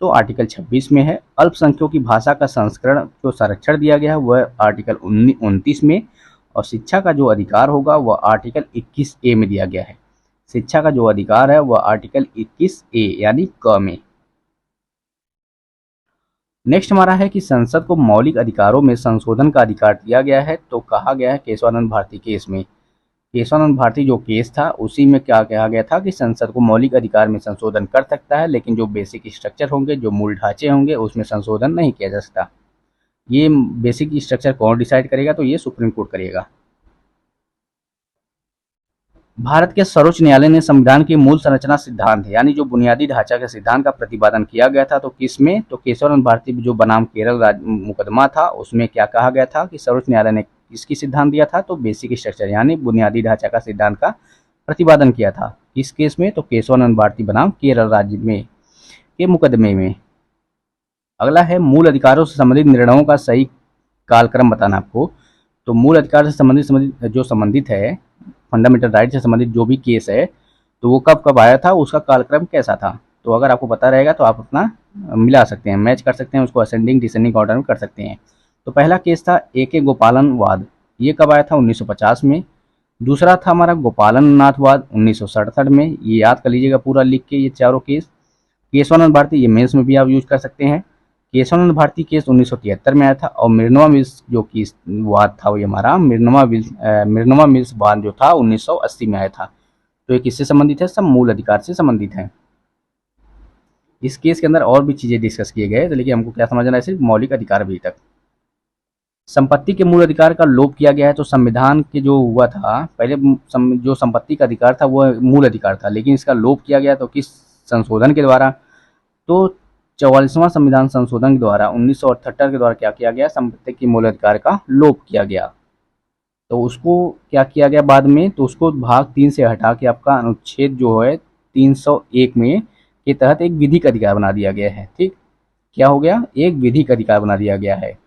तो आर्टिकल 26 में है। अल्पसंख्यकों की भाषा का संस्करण जो संरक्षण दिया गया है वह आर्टिकल 29 में। और शिक्षा का जो अधिकार होगा वह आर्टिकल 21A में दिया गया है। शिक्षा का जो अधिकार है वह आर्टिकल 21A यानी क में। नेक्स्ट हमारा है कि संसद को मौलिक अधिकारों में संशोधन का अधिकार दिया गया है, तो कहा गया है केशवानंद भारती केस में। केशवानंद भारती जो केस था उसी में क्या कहा गया था कि संसद को मौलिक अधिकार में संशोधन कर सकता है, लेकिन जो बेसिक स्ट्रक्चर होंगे, जो मूल ढांचे होंगे, उसमें संशोधन नहीं किया जा सकता। ये बेसिक स्ट्रक्चर कौन डिसाइड करेगा, तो ये सुप्रीम कोर्ट करेगा। भारत के सर्वोच्च न्यायालय ने संविधान की मूल संरचना सिद्धांत यानी जो बुनियादी ढांचा के सिद्धांत का प्रतिपादन किया गया था, तो किसमें, तो केशवानंद भारती जो बनाम केरल मुकदमा था उसमें क्या कहा गया था कि सर्वोच्च न्यायालय ने किसकी सिद्धांत दिया था, तो बेसिक स्ट्रक्चर यानी बुनियादी ढांचा का सिद्धांत का प्रतिपादन किया था। किस केस में, तो केशवानंद भारती बनाम केरल राज्य में के मुकदमे में। अगला है मूल अधिकारों से संबंधित निर्णयों का सही कालक्रम बताना आपको। तो मूल अधिकार से संबंधित है, फंडामेंटल राइट से संबंधित जो भी केस है, तो वो कब कब आया था, उसका कालक्रम कैसा था। तो अगर आपको पता रहेगा तो आप अपना मिला सकते हैं, मैच कर सकते हैं, उसको असेंडिंग डिसेंडिंग ऑर्डर में कर सकते हैं। तो पहला केस था A.K. गोपालन वाद, ये कब आया था, 1950 में। दूसरा था हमारा गोपालन नाथ वाद, 1967 में। ये याद कर लीजिएगा पूरा लिख के ये चारों केस। केशवानंद भारती, ये मेंस में भी आप यूज कर सकते हैं। केशवानंद भारती केस 1973 में आया था। और मिर्नवा मिल्स जो केस वाद था वो हमारा मिर्नवा मिल्स वाद जो था 1980 में आया था। तो ये किससे संबंधित है, सब मूल अधिकार से संबंधित है। इस केस के अंदर और भी चीजें डिस्कस किए गए, तो लेकिन हमको क्या समझना है, सिर्फ मौलिक अधिकार अभी तक। संपत्ति के मूल अधिकार का लोप किया गया है, तो संविधान के जो हुआ था पहले जो संपत्ति का अधिकार था वह मूल अधिकार था, लेकिन इसका लोप किया गया तो किस संशोधन के द्वारा, तो 44वां संविधान संशोधन के द्वारा 1978 के द्वारा क्या किया गया, संपत्ति के मूल अधिकार का लोप किया गया। तो उसको क्या किया गया बाद में, तो उसको भाग 3 से हटा के आपका अनुच्छेद जो है 301 में के तहत एक विधिक अधिकार बना दिया गया है। ठीक, क्या हो गया, एक विधिक अधिकार बना दिया गया है।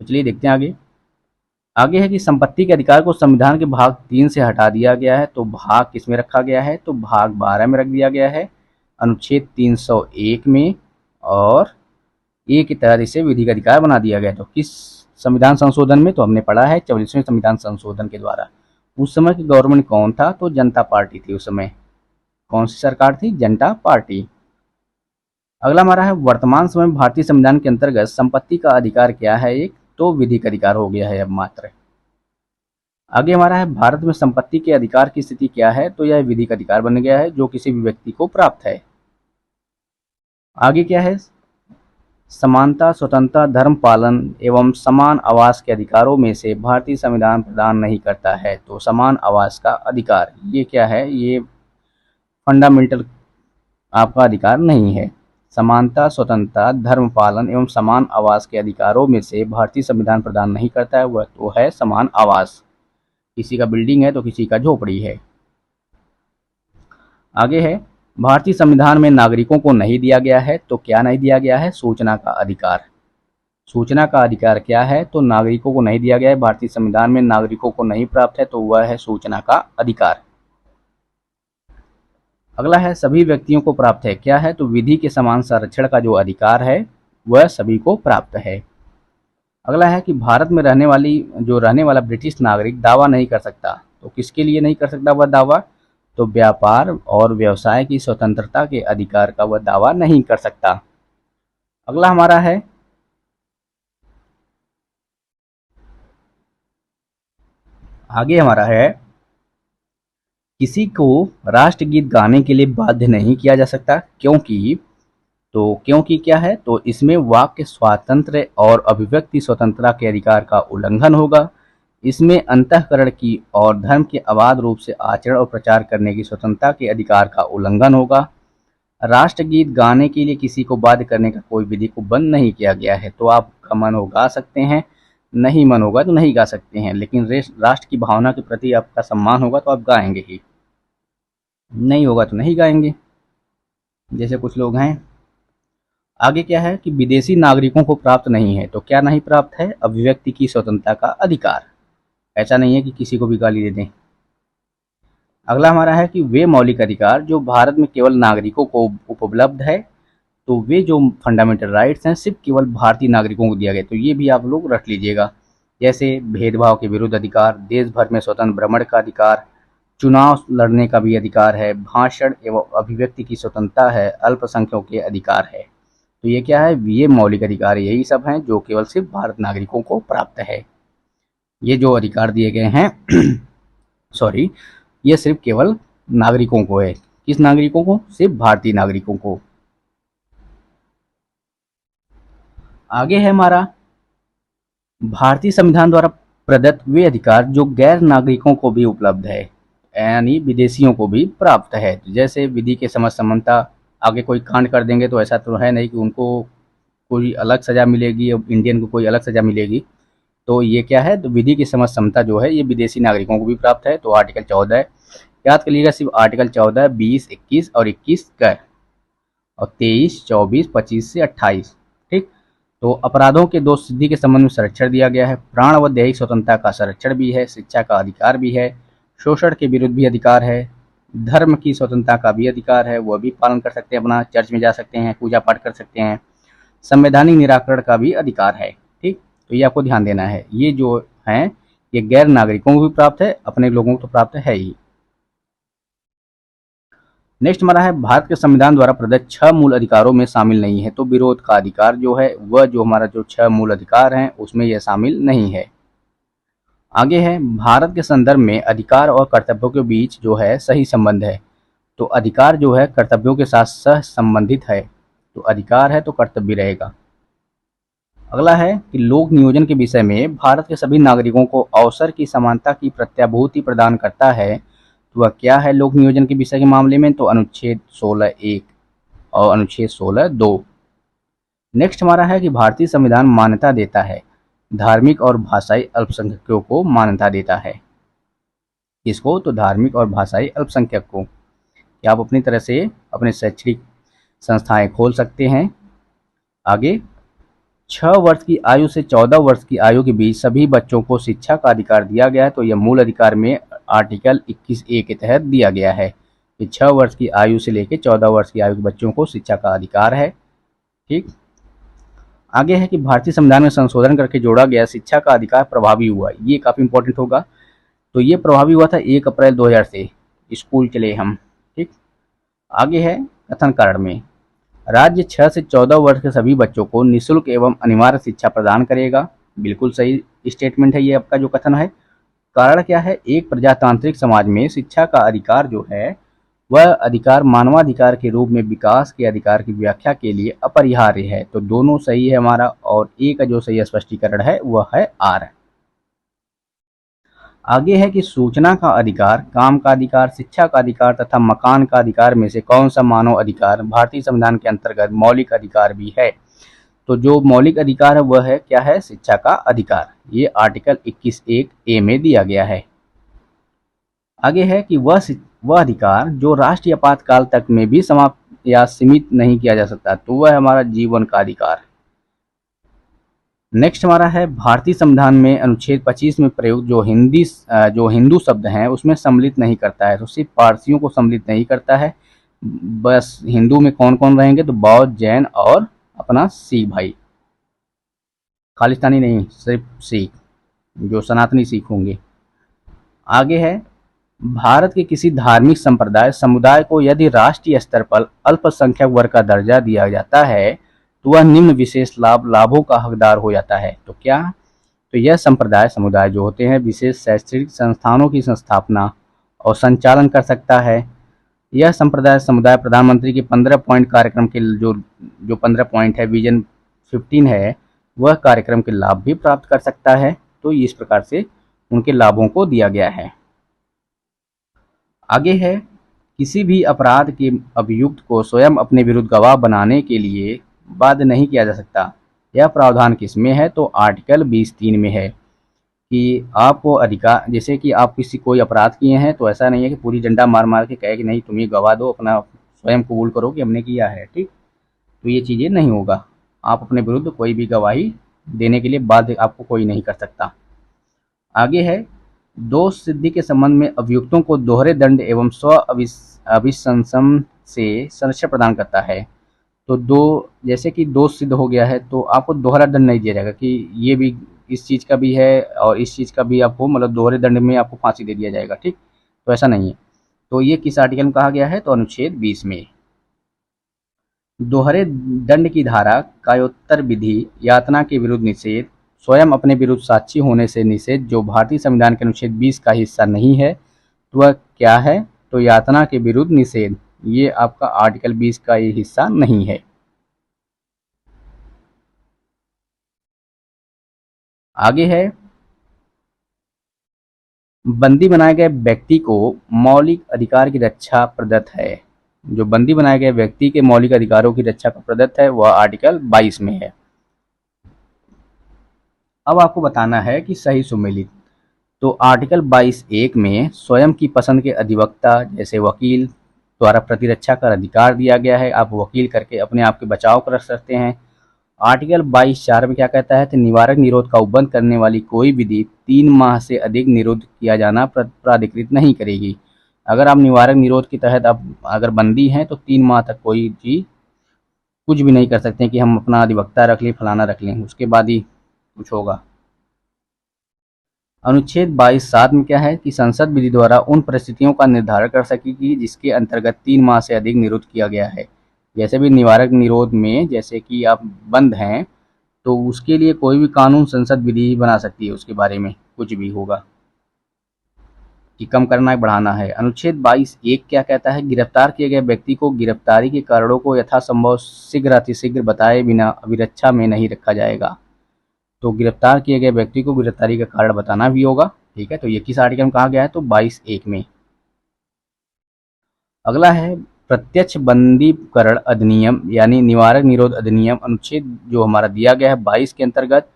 तो चलिए देखते हैं आगे। आगे है कि संपत्ति के अधिकार को संविधान के भाग 3 से हटा दिया गया है, तो भाग किस में रखा गया है, तो भाग 12 में रख दिया गया है, अनुच्छेद 301 में। और ए के तहत इसे विधिक अधिकार बना दिया गया। तो किस संविधान संशोधन में, तो हमने पढ़ा है 44वें संविधान संशोधन के द्वारा। उस समय की गवर्नमेंट कौन था, तो जनता पार्टी थी। उस समय कौन सी सरकार थी, जनता पार्टी। अगला हमारा है वर्तमान समय में भारतीय संविधान के अंतर्गत संपत्ति का अधिकार क्या है, एक तो विधिक अधिकार हो गया है अब मात्र। आगे हमारा है भारत में संपत्ति के अधिकार की स्थिति क्या है, तो यह विधिक अधिकार बन गया है जो किसी भी व्यक्ति को प्राप्त है। आगे क्या है, समानता, स्वतंत्रता, धर्म पालन एवं समान आवास के अधिकारों में से भारतीय संविधान प्रदान नहीं करता है। तो समान आवास का अधिकार ये क्या है, ये फंडामेंटल आपका अधिकार नहीं है। समानता, स्वतंत्रता, धर्म पालन एवं समान आवास के अधिकारों में से भारतीय संविधान प्रदान नहीं करता है, वह तो है समान आवास। किसी का बिल्डिंग है तो किसी का झोपड़ी है। आगे है भारतीय संविधान में नागरिकों को नहीं दिया गया है, तो क्या नहीं दिया गया है, सूचना का अधिकार। सूचना का अधिकार क्या है, तो नागरिकों को नहीं दिया गया है, भारतीय संविधान में नागरिकों को नहीं प्राप्त है, तो वह है सूचना का अधिकार। अगला है सभी व्यक्तियों को प्राप्त है, क्या है, तो विधि के समान संरक्षण का जो अधिकार है वह सभी को प्राप्त है। अगला है कि भारत में रहने वाला ब्रिटिश नागरिक दावा नहीं कर सकता, तो किसके लिए नहीं कर सकता वह दावा, तो व्यापार और व्यवसाय की स्वतंत्रता के अधिकार का वह दावा नहीं कर सकता। अगला हमारा है किसी को राष्ट्रगीत गाने के लिए बाध्य नहीं किया जा सकता, क्योंकि क्या है, तो इसमें वाक्य स्वातंत्र्य और अभिव्यक्ति स्वतंत्रता के अधिकार का उल्लंघन होगा। इसमें अंतःकरण की और धर्म के अबाध रूप से आचरण और प्रचार करने की स्वतंत्रता के अधिकार का उल्लंघन होगा। राष्ट्रगीत गाने के लिए किसी को बाध्य करने का कोई विधि को बंद नहीं किया गया है, तो आपका मन हो गा सकते हैं, नहीं मन होगा तो नहीं गा सकते हैं, लेकिन राष्ट्र की भावना के प्रति आपका सम्मान होगा तो आप गाएंगे ही, नहीं होगा तो नहीं गाएंगे, जैसे कुछ लोग हैं। आगे क्या है कि विदेशी नागरिकों को प्राप्त नहीं है, तो क्या नहीं प्राप्त है? अभिव्यक्ति की स्वतंत्रता का अधिकार। ऐसा नहीं है कि किसी को भी गाली दे दें। अगला हमारा है कि वे मौलिक अधिकार जो भारत में केवल नागरिकों को उपलब्ध है, तो वे जो फंडामेंटल राइट्स हैं सिर्फ केवल भारतीय नागरिकों को दिया गया, तो ये भी आप लोग रख लीजिएगा। जैसे भेदभाव के विरुद्ध अधिकार, देश भर में स्वतंत्र भ्रमण का अधिकार, चुनाव लड़ने का भी अधिकार है, भाषण एवं अभिव्यक्ति की स्वतंत्रता है, अल्पसंख्यकों के अधिकार है। तो ये क्या है? ये मौलिक अधिकार यही सब हैं जो केवल सिर्फ भारत नागरिकों को प्राप्त है। ये जो अधिकार दिए गए हैं सॉरी, ये सिर्फ केवल नागरिकों को है। किस नागरिकों को? सिर्फ भारतीय नागरिकों को। आगे है हमारा भारतीय संविधान द्वारा प्रदत्त वे अधिकार जो गैर नागरिकों को भी उपलब्ध है, यानी विदेशियों को भी प्राप्त है। जैसे विधि के समझ समानता, आगे कोई कांड कर देंगे तो ऐसा तो है नहीं कि उनको कोई अलग सज़ा मिलेगी और इंडियन को कोई अलग सज़ा मिलेगी। तो ये क्या है? तो विधि की समझ समता जो है ये विदेशी नागरिकों को भी प्राप्त है। तो आर्टिकल 14 है, याद कर लीजिएगा, सिर्फ आर्टिकल 14, 20, 21 और 21 का, और 23, 24, 25 से 28। ठीक। तो अपराधों के दोष सिद्धि के संबंध में संरक्षण दिया गया है। प्राण व दैहिक स्वतंत्रता का संरक्षण भी है, शिक्षा का अधिकार भी है, शोषण के विरुद्ध भी अधिकार है, धर्म की स्वतंत्रता का भी अधिकार है, वह भी पालन कर सकते हैं, अपना चर्च में जा सकते हैं, पूजा पाठ कर सकते हैं, संवैधानिक निराकरण का भी अधिकार है। ठीक। तो ये आपको ध्यान देना है। ये जो हैं ये गैर नागरिकों को भी प्राप्त है, अपने लोगों को तो प्राप्त है ही। नेक्स्ट हमारा है भारत के संविधान द्वारा प्रदत्त 6 मूल अधिकारों में शामिल नहीं है, तो विरोध का अधिकार जो है वह जो हमारा जो 6 मूल अधिकार हैं उसमें यह शामिल नहीं है। आगे है भारत के संदर्भ में अधिकार और कर्तव्यों के बीच जो है सही संबंध है, तो अधिकार जो है कर्तव्यों के साथ सह संबंधित है, तो अधिकार है तो कर्तव्य रहेगा। अगला है कि लोक नियोजन के विषय में भारत के सभी नागरिकों को अवसर की समानता की प्रत्याभूति प्रदान करता है, तो वह क्या है लोक नियोजन के विषय के मामले में? तो अनुच्छेद 16(1) और अनुच्छेद 16(2). नेक्स्ट हमारा है कि भारतीय संविधान मान्यता देता है, धार्मिक और भाषाई अल्पसंख्यकों को मान्यता देता है। किसको? तो धार्मिक और भाषाई अल्पसंख्यक को। क्या आप अपनी तरह से अपने शैक्षणिक संस्थाएं खोल सकते हैं। आगे 6 वर्ष की आयु से 14 वर्ष की आयु के बीच सभी बच्चों को शिक्षा का अधिकार दिया गया है, तो यह मूल अधिकार में आर्टिकल 21(a) के तहत दिया गया है कि 6 वर्ष की आयु से लेकर 14 वर्ष की आयु के बच्चों को शिक्षा का अधिकार है। ठीक। आगे है कि भारतीय संविधान में संशोधन करके जोड़ा गया शिक्षा का अधिकार प्रभावी हुआ, ये काफ़ी इंपॉर्टेंट होगा। तो ये प्रभावी हुआ था 1 अप्रैल 2000 से, स्कूल चले हम। ठीक। आगे है कथन कारण में राज्य 6 से 14 वर्ष के सभी बच्चों को निःशुल्क एवं अनिवार्य शिक्षा प्रदान करेगा। बिल्कुल सही स्टेटमेंट है ये आपका जो कथन है। कारण क्या है? एक प्रजातांत्रिक समाज में शिक्षा का अधिकार जो है वह अधिकार मानवाधिकार के रूप में विकास के अधिकार की व्याख्या के लिए अपरिहार्य है, तो दोनों सही है हमारा, और ए का जो सही स्पष्टीकरण है वह है आर। आगे है कि सूचना का अधिकार, काम का अधिकार, शिक्षा का अधिकार तथा मकान का अधिकार में से कौन सा मानव अधिकार भारतीय संविधान के अंतर्गत मौलिक अधिकार भी है? तो जो मौलिक अधिकार है वह है क्या है? शिक्षा का अधिकार। ये आर्टिकल 21(1)(a) में दिया गया है। आगे है कि वह अधिकार जो राष्ट्रीय आपातकाल तक में भी समाप्त या सीमित नहीं किया जा सकता, तो वह हमारा जीवन का अधिकार। नेक्स्ट हमारा है भारतीय संविधान में अनुच्छेद 25 में प्रयुक्त जो हिंदू शब्द हैं उसमें सम्मिलित नहीं करता है, तो सिर्फ पारसियों को सम्मिलित नहीं करता है। बस हिंदू में कौन कौन रहेंगे? तो बौद्ध, जैन और अपना सिख भाई, खालिस्तानी नहीं, सिर्फ सिख, जो सनातनी सिख होंगे। आगे है भारत के किसी धार्मिक संप्रदाय समुदाय को यदि राष्ट्रीय स्तर पर अल्पसंख्यक वर्ग का दर्जा दिया जाता है तो वह निम्न विशेष लाभों का हकदार हो जाता है। तो क्या? तो यह संप्रदाय समुदाय जो होते हैं विशेष शैक्षणिक संस्थानों की संस्थापना और संचालन कर सकता है। यह संप्रदाय समुदाय प्रधानमंत्री के 15 पॉइंट कार्यक्रम के जो 15 पॉइंट है, विजन 15 है, वह कार्यक्रम के लाभ भी प्राप्त कर सकता है। तो इस प्रकार से उनके लाभों को दिया गया है। आगे है किसी भी अपराध के अभियुक्त को स्वयं अपने विरुद्ध गवाह बनाने के लिए बाध्य नहीं किया जा सकता। यह प्रावधान किसमें है? तो आर्टिकल 20(3) में है कि आपको अधिकार, जैसे कि आप किसी कोई अपराध किए हैं तो ऐसा नहीं है कि पूरी डंडा मार मार के कहे कि नहीं तुम ये गवाह दो, अपना स्वयं कबूल करो कि हमने किया है, ठीक। तो ये चीज़ें नहीं होगा। आप अपने विरुद्ध कोई भी गवाही देने के लिए बाध्य आपको कोई नहीं कर सकता। आगे है, दोष सिद्धि के संबंध में अभियुक्तों को दोहरे दंड एवं स्व अभिशंसन से संरक्षण प्रदान करता है। तो जैसे कि दोष सिद्ध हो गया है तो आपको दोहरा दंड नहीं दिया जाएगा कि ये भी इस चीज़ का भी है और इस चीज़ का भी आपको, मतलब दोहरे दंड में आपको फांसी दे दिया जाएगा, ठीक। तो ऐसा नहीं है। तो ये किस आर्टिकल में कहा गया है? तो अनुच्छेद 20 में। दोहरे दंड की धारा कायोत्तर विधि, यातना के विरुद्ध निषेध, स्वयं अपने विरुद्ध साक्षी होने से निषेध, जो भारतीय संविधान के अनुच्छेद 20 का हिस्सा नहीं है, तो वह क्या है? तो यातना के विरुद्ध निषेध, ये आपका आर्टिकल 20 का ये हिस्सा नहीं है। आगे है, बंदी बनाए गए व्यक्ति को मौलिक अधिकार की रक्षा प्रदत्त है। जो बंदी बनाए गए व्यक्ति के मौलिक अधिकारों की रक्षा का प्रदत्त है वह आर्टिकल 22 में है। अब आपको बताना है कि सही सुमेलित। तो आर्टिकल 22(1) में स्वयं की पसंद के अधिवक्ता जैसे वकील द्वारा प्रतिरक्षा का अधिकार दिया गया है। आप वकील करके अपने आप के बचाव कर सकते हैं। आर्टिकल 22(4) में क्या कहता है? तो निवारक निरोध का उल्लंघन करने वाली कोई विधि 3 माह से अधिक निरुद्ध किया जाना प्राधिकृत नहीं करेगी। अगर आप निवारक निरोध के तहत आप अगर बंदी हैं तो 3 माह तक कोई चीज कुछ भी नहीं कर सकते कि हम अपना अधिवक्ता रख लें, फलाना रख लें, उसके बाद ही कुछ होगा। अनुच्छेद 22(7) में क्या है कि संसद विधि द्वारा उन परिस्थितियों का निर्धारण कर सकेगी जिसके अंतर्गत 3 माह से अधिक निरुद्ध किया गया है। जैसे भी निवारक निरोध में, जैसे कि आप बंद हैं तो उसके लिए कोई भी कानून संसद विधि ही बना सकती है, उसके बारे में कुछ भी होगा कि कम करना है, बढ़ाना है। अनुच्छेद 22(1) क्या कहता है? गिरफ्तार किए गए व्यक्ति को गिरफ्तारी के कारणों को यथासंभव शीघ्र अतिशीघ्र बताए बिना अभिरक्षा में नहीं रखा जाएगा। तो गिरफ्तार किए गए व्यक्ति को गिरफ्तारी का कारण बताना भी होगा, ठीक है। तो ये किस आर्टिकल में कहा गया है? तो 22(1) में। अगला है, प्रत्यक्ष बंदीकरण अधिनियम यानी निवारक निरोध अधिनियम, अनुच्छेद जो हमारा दिया गया है 22 के अंतर्गत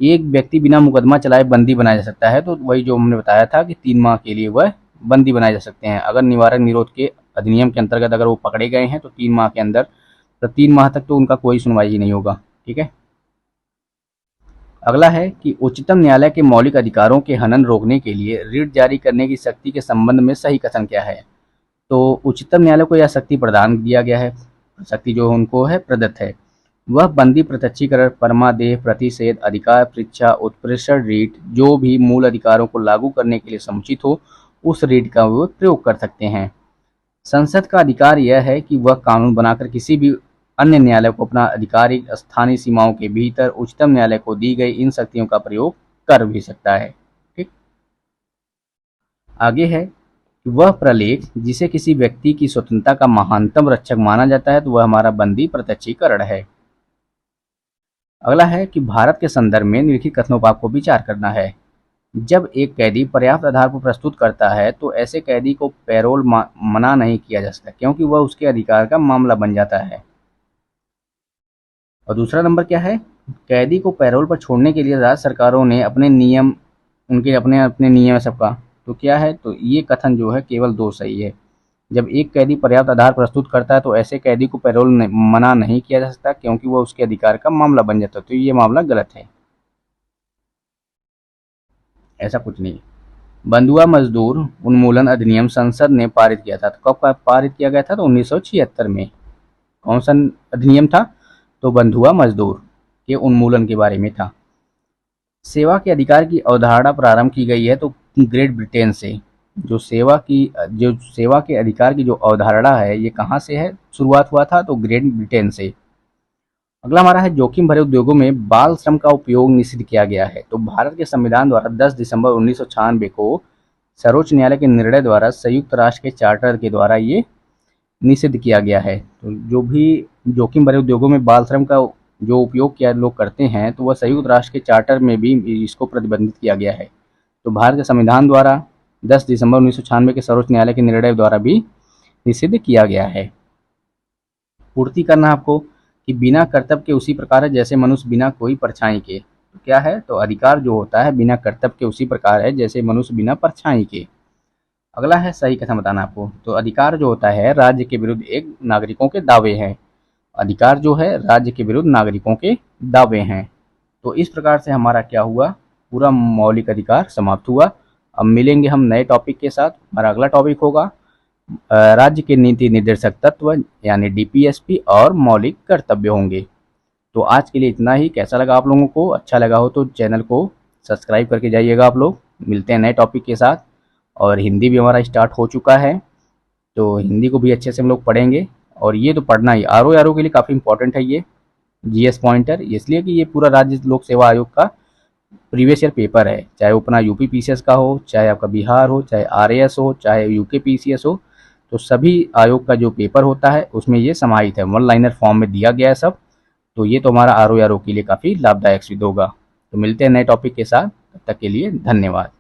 एक व्यक्ति बिना मुकदमा चलाए बंदी बनाया जा सकता है। तो वही जो हमने बताया था कि 3 माह के लिए वह बंदी बनाए जा सकते हैं। अगर निवारक निरोध के अधिनियम के अंतर्गत अगर वो पकड़े गए हैं तो 3 माह के अंदर, तो 3 माह तक तो उनका कोई सुनवाई ही नहीं होगा, ठीक है। अगला है कि उच्चतम न्यायालय के मौलिक अधिकारों के हनन रोकने के लिए रिट जारी करने की शक्ति के संबंध में सही कथन क्या है? तो उच्चतम न्यायालय को यह शक्ति प्रदान दिया गया है, शक्ति जो उनको है प्रदत्त है। वह बंदी, प्रत्यक्षीकरण, परमादेह, प्रतिषेध, अधिकार परीक्षा, उत्प्रेषण रीट, जो भी मूल अधिकारों को लागू करने के लिए समुचित हो उस रीट का वो प्रयोग कर सकते हैं। संसद का अधिकार यह है कि वह कानून बनाकर किसी भी अन्य न्यायालय को अपना आधिकारिक स्थानीय सीमाओं के भीतर उच्चतम न्यायालय को दी गई इन शक्तियों का प्रयोग कर भी सकता है, ठीक। आगे है, वह प्रलेख जिसे किसी व्यक्ति की स्वतंत्रता का महानतम रक्षक माना जाता है तो वह हमारा बंदी प्रत्यक्षीकरण है। अगला है कि भारत के संदर्भ में निम्नलिखित कथनों पर आपको विचार करना है। जब एक कैदी पर्याप्त आधार को प्रस्तुत करता है तो ऐसे कैदी को पैरोल मना नहीं किया जा सकता क्योंकि वह उसके अधिकार का मामला बन जाता है। और दूसरा नंबर क्या है? कैदी को पैरोल पर छोड़ने के लिए राज्य सरकारों ने अपने नियम, उनके अपने अपने नियम है सबका। तो क्या है? तो ये कथन जो है केवल 2 सही है। जब एक कैदी पर्याप्त आधार प्रस्तुत करता है तो ऐसे कैदी को पैरोल मना नहीं किया जा सकता क्योंकि वह उसके अधिकार का मामला बन जाता है। तो ये मामला गलत है, ऐसा कुछ नहीं। बंधुआ मजदूर उन्मूलन अधिनियम संसद ने पारित किया था। तो कब पारित किया गया था? तो 1976 में। कौन सा अधिनियम था? तो बंधुआ मजदूर के उन्मूलन के बारे में था। सेवा के अधिकार की अवधारणा प्रारंभ की गई है तो ग्रेट ब्रिटेन से। जो सेवा के अधिकार की जो अवधारणा है ये कहाँ से है, शुरुआत हुआ था? तो ग्रेट ब्रिटेन से। अगला हमारा है, जोखिम भरे उद्योगों में बाल श्रम का उपयोग निषिद्ध किया गया है। तो भारत के संविधान द्वारा 10 दिसंबर 1996 को सर्वोच्च न्यायालय के निर्णय द्वारा संयुक्त राष्ट्र के चार्टर के द्वारा ये निषिद्ध किया गया है। तो जो भी जोखिम भरे उद्योगों में बाल श्रम का जो उपयोग किया लोग करते हैं तो वह संयुक्त राष्ट्र के चार्टर में भी इसको प्रतिबंधित किया गया है। तो भारत के संविधान द्वारा 10 दिसंबर 1996 के सर्वोच्च न्यायालय के निर्णय द्वारा भी निषिद्ध किया गया है। पूर्ति करना आपको कि बिना कर्तव्य के उसी प्रकार है जैसे मनुष्य बिना कोई परछाई के। तो क्या है, तो अधिकार जो होता है बिना कर्तव्य के उसी प्रकार है जैसे मनुष्य बिना परछाई के। अगला है सही कथन बताना आपको। तो अधिकार जो होता है राज्य के विरुद्ध एक नागरिकों के दावे हैं। अधिकार जो है राज्य के विरुद्ध नागरिकों के दावे हैं। तो इस प्रकार से हमारा क्या हुआ, पूरा मौलिक अधिकार समाप्त हुआ। अब मिलेंगे हम नए टॉपिक के साथ। हमारा अगला टॉपिक होगा राज्य के नीति निर्देशक तत्व यानी डीपीएसपी और मौलिक कर्तव्य होंगे। तो आज के लिए इतना ही। कैसा लगा आप लोगों को? अच्छा लगा हो तो चैनल को सब्सक्राइब करके जाइएगा आप लोग। मिलते हैं नए टॉपिक के साथ। और हिंदी भी हमारा स्टार्ट हो चुका है, तो हिंदी को भी अच्छे से हम लोग पढ़ेंगे। और ये तो पढ़ना ही आर के लिए काफ़ी इंपॉर्टेंट है ये जीएस पॉइंटर, इसलिए कि ये पूरा राज्य लोक सेवा आयोग का प्रीवियस ईयर पेपर है। चाहे वो अपना यूपी पीसीएस का हो, चाहे आपका बिहार हो, चाहे आरएएस हो, चाहे यूके पीसीएस हो, तो सभी आयोग का जो पेपर होता है उसमें ये समाहित है। वन लाइनर फॉर्म में दिया गया है सब। तो ये तो हमारा आर के लिए काफ़ी लाभदायक सिद्ध होगा। तो मिलते हैं नए टॉपिक के साथ, तब तक के लिए धन्यवाद।